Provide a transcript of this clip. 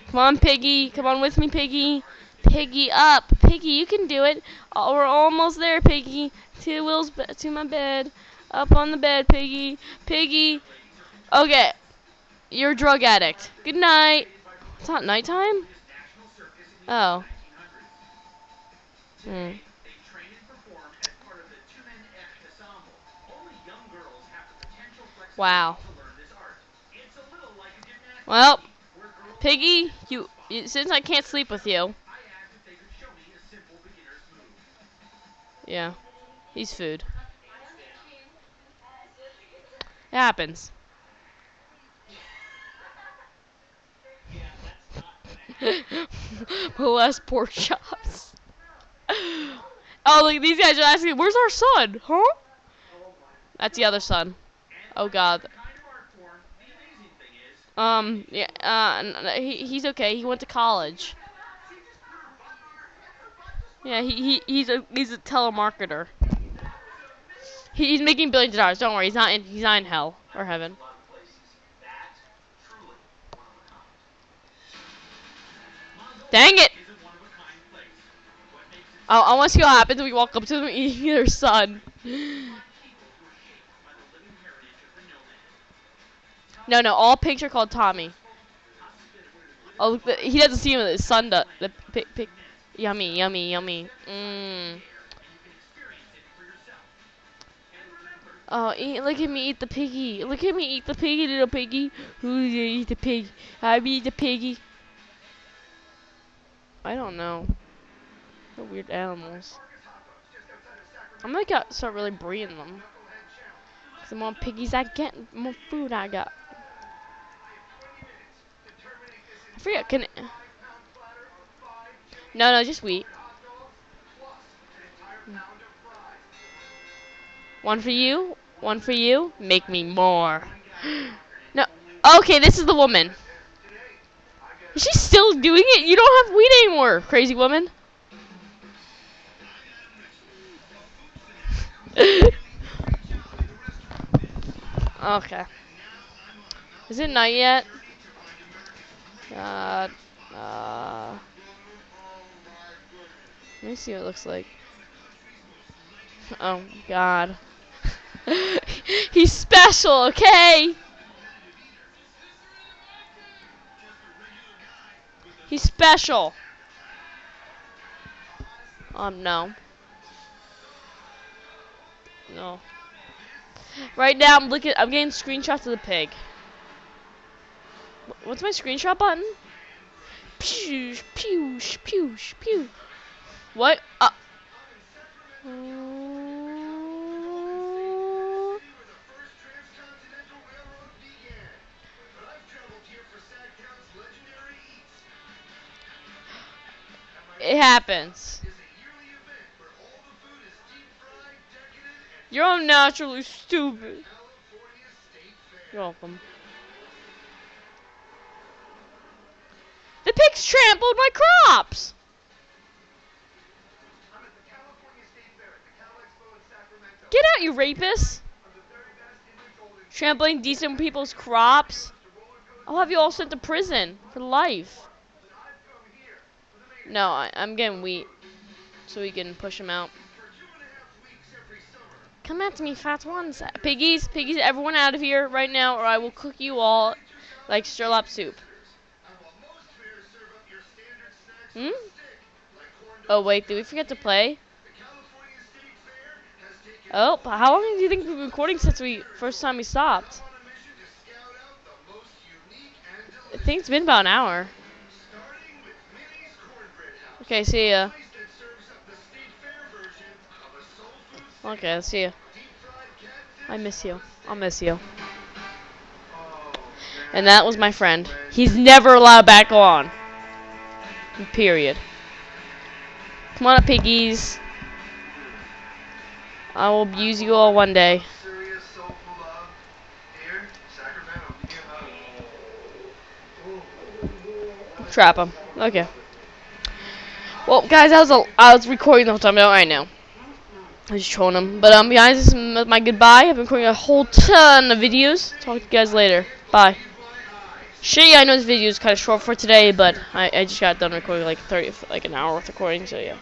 Come on, Piggy. Come on with me, Piggy. Piggy up. Piggy, you can do it. Oh, we're almost there, Piggy. Two wheels to my bed. Up on the bed, Piggy. Piggy. Okay. You're a drug addict. Good night. It's not nighttime? Oh. Hmm. Wow. Well, Piggy, since I can't sleep with you. Yeah. He's food. It happens. Molest pork chops. Oh, look, these guys are asking, where's our son? Huh? That's the other son. Oh, God. Yeah, he's okay. He went to college. Yeah, he's a telemarketer. He's making billions of dollars. Don't worry, he's not in hell or heaven. Dang it! I want to see what happens when we walk up to them eating their son. No, all pigs are called Tommy. Oh, he doesn't see him. His son does. The pig. Yummy. Mmm. Oh, look at me eat the piggy. Look at me eat the piggy, little piggy. Who's gonna eat the pig? I eat the piggy. I don't know. They're weird animals. I'm gonna start really breeding them. The more piggies I get, the more food I got. I forget, can it... No, just wheat. One for you, make me more. No, okay, this is the woman. Is she still doing it? You don't have wheat anymore, crazy woman. Okay. Is it night yet? God. Let me see what it looks like. Oh, God. He's special, okay? He's special. No. No. Right now, I'm getting screenshots of the pig. What's my screenshot button? Pew, pew, pew, pew. What? It happens. You're unnaturally stupid. You're welcome. The pigs trampled my crops! Get out, you rapist! Trampling decent people's crops? I'll have you all sent to prison for life. No, I'm getting wheat so we can push them out. Come at me, fat ones. Piggies, everyone out of here right now, or I will cook you all like stirlop soup. Hmm? Oh, wait, did we forget to play? Oh, how long do you think we've been recording since first time we stopped? I think it's been about an hour. Okay, see ya. Okay, see ya. I miss you. I'll miss you. And that was my friend. He's never allowed back on. Period. Come on up, piggies. I will abuse you all one day. Trap him. Okay. Well, guys, I was recording the whole time. Right now. I was just trolling him. But guys, this is my goodbye. I've been recording a whole ton of videos. Talk to you guys later. Bye. Shitty, I know this video is kind of short for today, but I just got done recording like an hour worth of recording, so yeah.